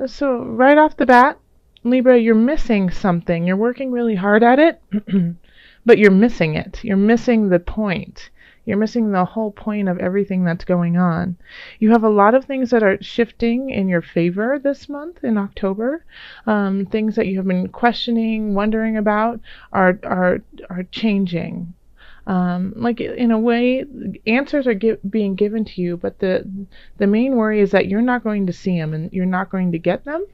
So right off the bat, Libra, you're missing something. You're working really hard at it, but you're missing it. You're missing the point. You're missing the whole point of everything that's going on. You have a lot of things that are shifting in your favor this month in October. Things that you have been questioning, wondering about, are changing. Like in a way, answers are being given to you, but the main worry is that you're not going to see them and you're not going to get them,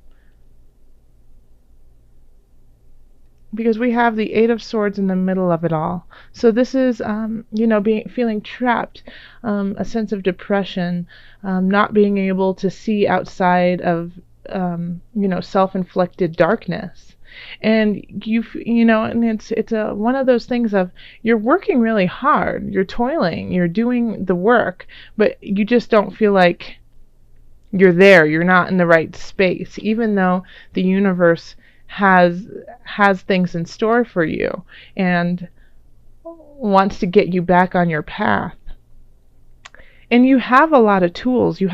because we have the Eight of Swords in the middle of it all. So this is, feeling trapped, a sense of depression, not being able to see outside of, self-inflicted darkness. And and it's one of those things of, you're working really hard, you're toiling, you're doing the work, but you just don't feel like you're there. You're not in the right space, even though the universe has things in store for you and wants to get you back on your path. And you have a lot of tools. You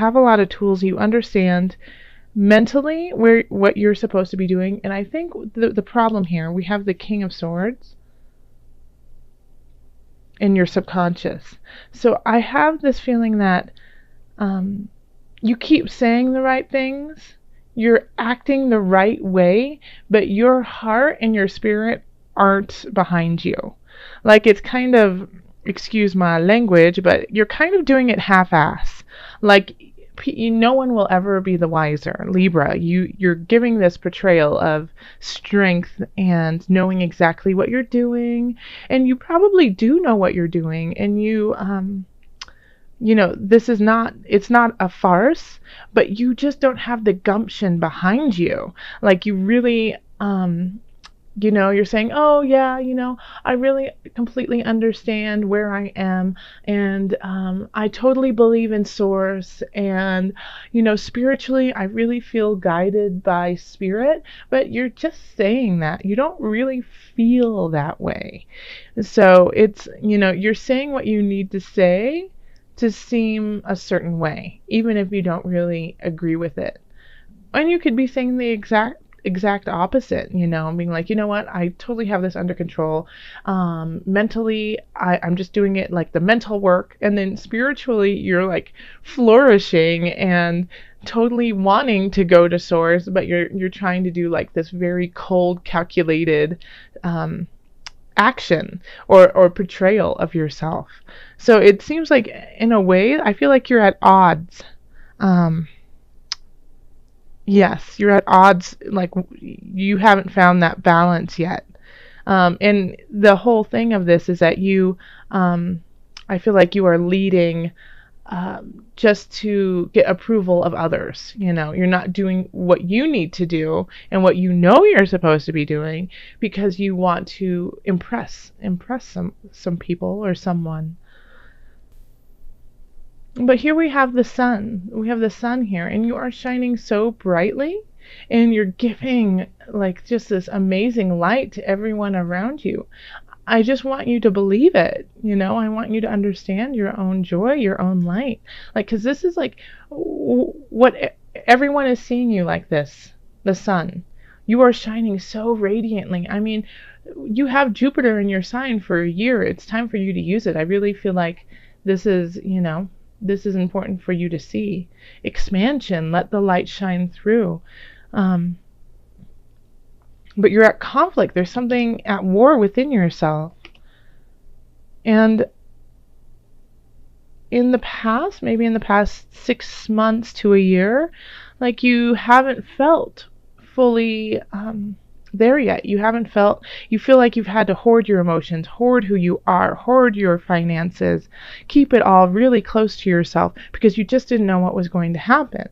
understand mentally what you're supposed to be doing. And I think the problem here, we have the King of Swords in your subconscious. So I have this feeling that you keep saying the right things, you're acting the right way, but your heart and your spirit aren't behind you. Like, it's kind of, excuse my language, but you're kind of doing it half-ass. Like, no one will ever be the wiser. Libra, you're giving this portrayal of strength and knowing exactly what you're doing, and you probably do know what you're doing, and it's not a farce, but you just don't have the gumption behind you. Like, you really, you're saying, oh yeah, I really completely understand where I am, and I totally believe in source, and, spiritually, I really feel guided by spirit, but you're just saying that. You don't really feel that way. So it's, you're saying what you need to say to seem a certain way, even if you don't really agree with it. And you could be saying the exact opposite, being like, you know what, I totally have this under control. Mentally, I'm just doing it like the mental work, and then spiritually, you're like flourishing and totally wanting to go to source, but you're trying to do like this very cold, calculated action or portrayal of yourself. So it seems like, in a way, I feel like you're at odds. Yes, you're at odds, like you haven't found that balance yet. And the whole thing of this is that I feel like you are leading just to get approval of others. You're not doing what you need to do and what you're supposed to be doing, because you want to impress some people or someone. But here we have the sun. We have the sun here, and you are shining so brightly, and you're giving like just this amazing light to everyone around you. I just want you to believe it. I want you to understand your own joy, your own light. Like, because this is like what everyone is seeing you like this, the sun. You are shining so radiantly. I mean, you have Jupiter in your sign for a year. It's time for you to use it. I really feel like this is, this is important for you to see. Expansion, let the light shine through. But you're at conflict. There's something at war within yourself. And maybe in the past 6 months to a year, like, you haven't felt fully there yet. You feel like you've had to hoard your emotions, hoard who you are, hoard your finances, keep it all really close to yourself, because you just didn't know what was going to happen.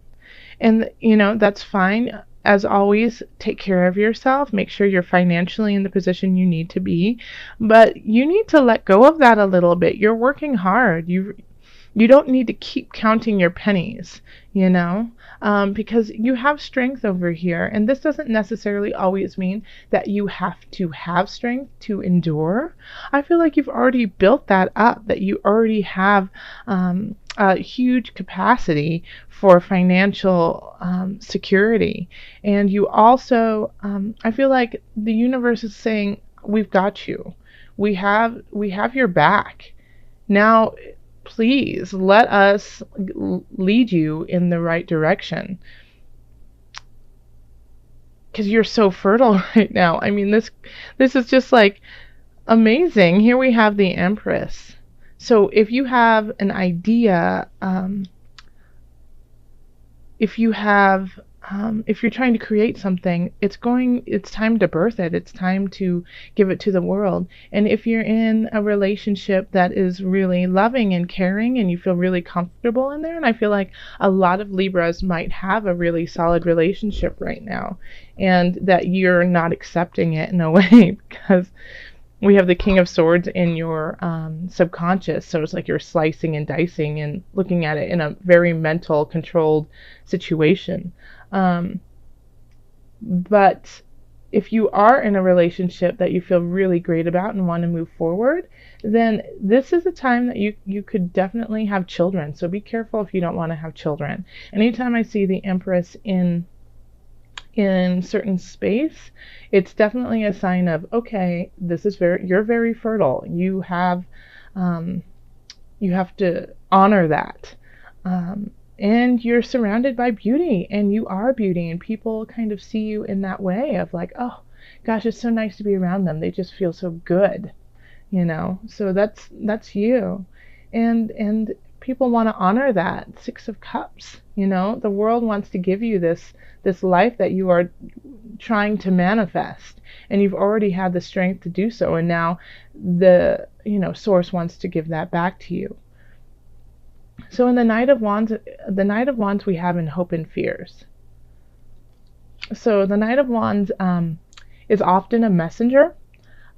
And, that's fine. As always, take care of yourself. Make sure you're financially in the position you need to be. But you need to let go of that a little bit. You're working hard. You don't need to keep counting your pennies, you know, because you have strength over here. And this doesn't necessarily always mean that you have to have strength to endure. I feel like you've already built that up, that you already have a huge capacity for financial security. And you also, I feel like the universe is saying, we've got you. We have your back. Now, please let us lead you in the right direction, because you're so fertile right now. I mean, this is just like amazing. Here we have the Empress. So if you have an idea, if you're trying to create something, it's time to birth it. It's time to give it to the world. And if you're in a relationship that is really loving and caring and you feel really comfortable in there, and I feel like a lot of Libras might have a really solid relationship right now, and that you're not accepting it in a way because we have the King of Swords in your subconscious. So it's like you're slicing and dicing and looking at it in a very mental, controlled situation. But if you are in a relationship that you feel really great about and want to move forward, then this is a time that you could definitely have children. So be careful if you don't want to have children. Anytime I see the Empress in certain space, it's definitely a sign of, okay, you're very fertile. You have to honor that. And you're surrounded by beauty, and you are beauty, and people kind of see you in that way of like, oh gosh, it's so nice to be around them. They just feel so good, you know. So that's you. And people want to honor that. Six of Cups, you know. The world wants to give you this life that you are trying to manifest, and you've already had the strength to do so, and now the source wants to give that back to you. So in the Knight of Wands we have in Hope and Fears. So the Knight of Wands is often a messenger.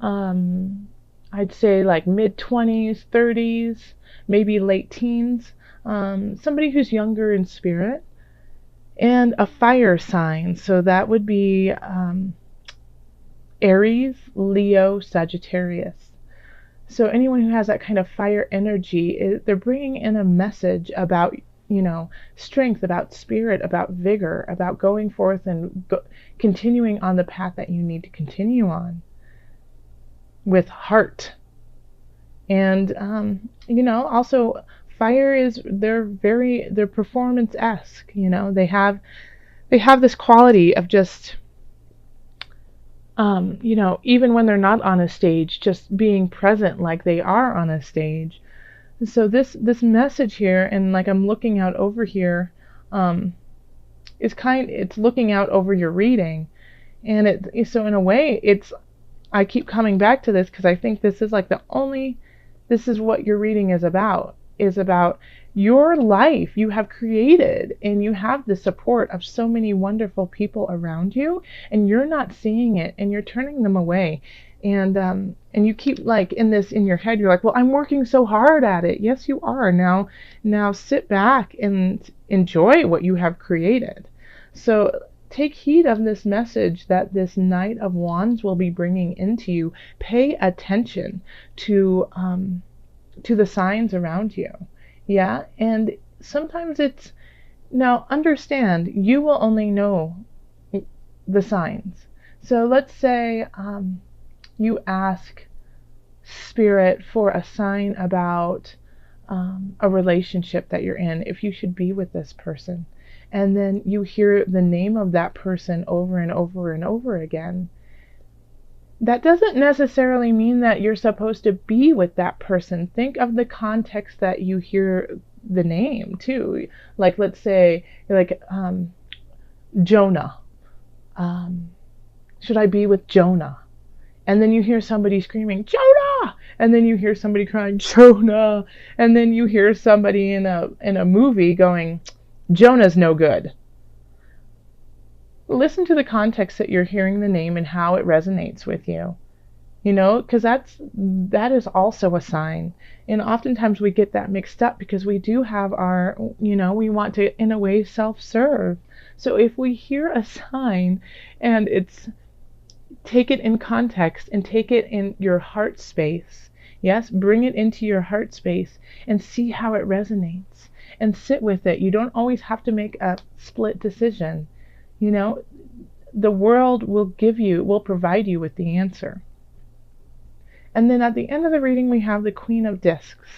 I'd say like mid-20s, 30s, maybe late teens. Somebody who's younger in spirit. And a fire sign. So that would be Aries, Leo, Sagittarius. So anyone who has that kind of fire energy, they're bringing in a message about, strength, about spirit, about vigor, about going forth and continuing on the path that you need to continue on with heart. And, also fire is, they're performance-esque, they have this quality of just, even when they're not on a stage, just being present like they are on a stage. So this message here, and like I'm looking out over here, it's looking out over your reading, and so in a way I keep coming back to this because I think this is like this is what your reading is about your life you have created, and you have the support of so many wonderful people around you, and you're not seeing it, and you're turning them away, and you keep like in your head, you're like, well, I'm working so hard at it. Yes, you are. Now sit back and enjoy what you have created. So take heed of this message that this Knight of Wands will be bringing into you. Pay attention to the signs around you. Yeah, and sometimes now understand, you will only know the signs. So let's say you ask Spirit for a sign about a relationship that you're in, if you should be with this person, and then you hear the name of that person over and over and over again. That doesn't necessarily mean that you're supposed to be with that person. Think of the context that you hear the name too. Like, let's say, like, Jonah. Should I be with Jonah? And then you hear somebody screaming, Jonah! And then you hear somebody crying, Jonah! And then you hear somebody in a movie going, Jonah's no good. Listen to the context that you're hearing the name and how it resonates with you. Because that is also a sign. And oftentimes we get that mixed up because we do have our, we want to, in a way, self-serve. So if we hear a sign and it's, take it in context and take it in your heart space. Yes, bring it into your heart space and see how it resonates and sit with it. You don't always have to make a split decision. The world will provide you with the answer. And then at the end of the reading, we have the Queen of Discs,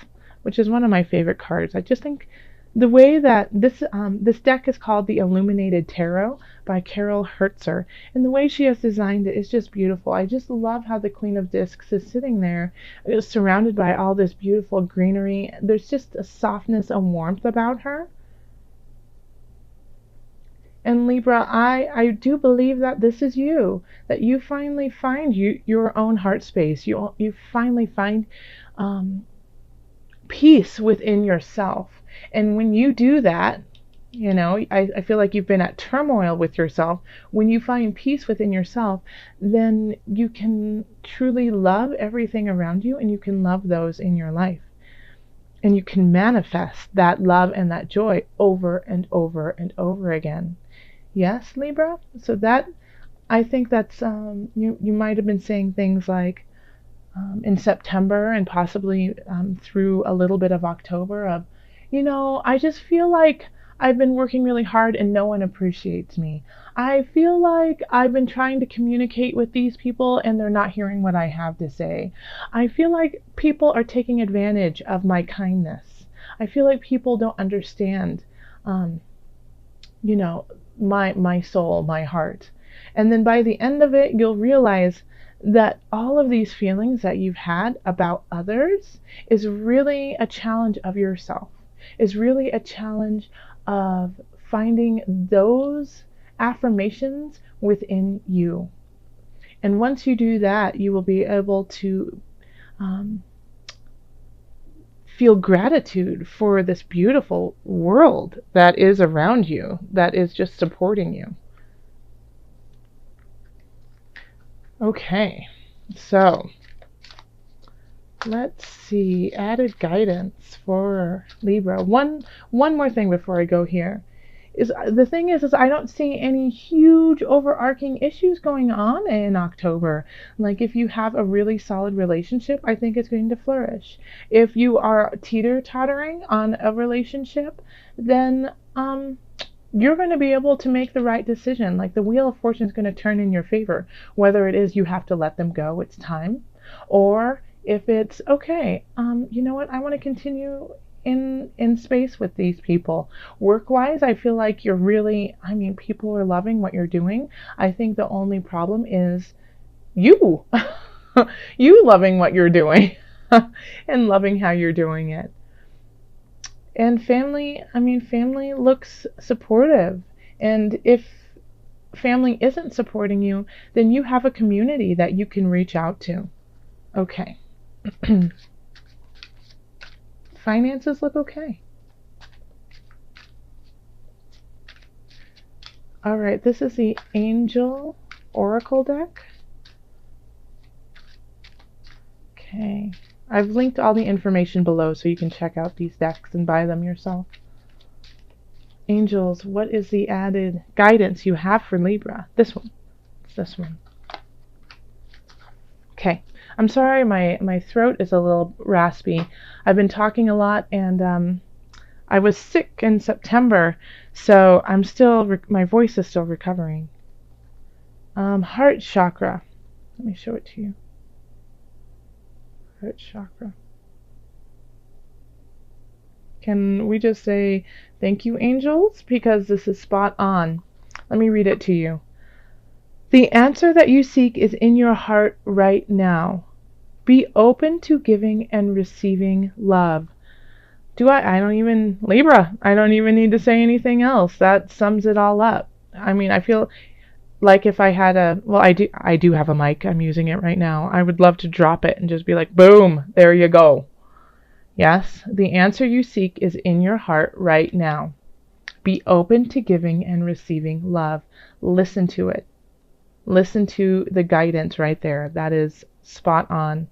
which is one of my favorite cards. I just think the way that this deck is called the Illuminated Tarot by Carol Hertzer, and the way she has designed it is just beautiful. I just love how the Queen of Discs is sitting there, surrounded by all this beautiful greenery. There's just a softness, a warmth about her. And Libra, I do believe that this is you, that you finally find your own heart space. You finally find peace within yourself. And when you do that, I feel like you've been at turmoil with yourself. When you find peace within yourself, then you can truly love everything around you, and you can love those in your life. And you can manifest that love and that joy over and over and over again. Yes, Libra? So that, I think that's, you might have been saying things like in September and possibly through a little bit of October of, I just feel like I've been working really hard and no one appreciates me. I feel like I've been trying to communicate with these people and they're not hearing what I have to say. I feel like people are taking advantage of my kindness. I feel like people don't understand, my soul, my heart. And then by the end of it, you'll realize that all of these feelings that you've had about others is really a challenge of yourself, is really a challenge of finding those affirmations within you. And once you do that, you will be able to feel gratitude for this beautiful world that is around you, that is just supporting you. Okay, so let's see, added guidance for Libra. One more thing before I go here. The thing is I don't see any huge overarching issues going on in October. Like if you have a really solid relationship, I think it's going to flourish. If you are teeter-tottering on a relationship, then you're going to be able to make the right decision. Like the Wheel of Fortune is going to turn in your favor, whether it is you have to let them go, it's time, or if it's okay, you know what, I want to continue in space with these people. Work-wise, I feel like you're really, people are loving what you're doing. I think the only problem is you. You loving what you're doing and loving how you're doing it. And family, family looks supportive. And if family isn't supporting you, then you have a community that you can reach out to. Okay. Finances look okay. All right, this is the Angel Oracle deck. Okay. I've linked all the information below so you can check out these decks and buy them yourself. Angels, what is the added guidance you have for Libra? This one. It's this one. Okay. I'm sorry, my throat is a little raspy. I've been talking a lot, and I was sick in September, so I'm still, my voice is still recovering. Heart chakra. Let me show it to you. Heart chakra. Can we just say thank you, angels? Because this is spot on. Let me read it to you. The answer that you seek is in your heart right now. Be open to giving and receiving love. Libra, I don't even need to say anything else. That sums it all up. I feel like if I had I do have a mic. I'm using it right now. I would love to drop it and just be like, boom, there you go. Yes, the answer you seek is in your heart right now. Be open to giving and receiving love. Listen to it. Listen to the guidance right there. That is spot on.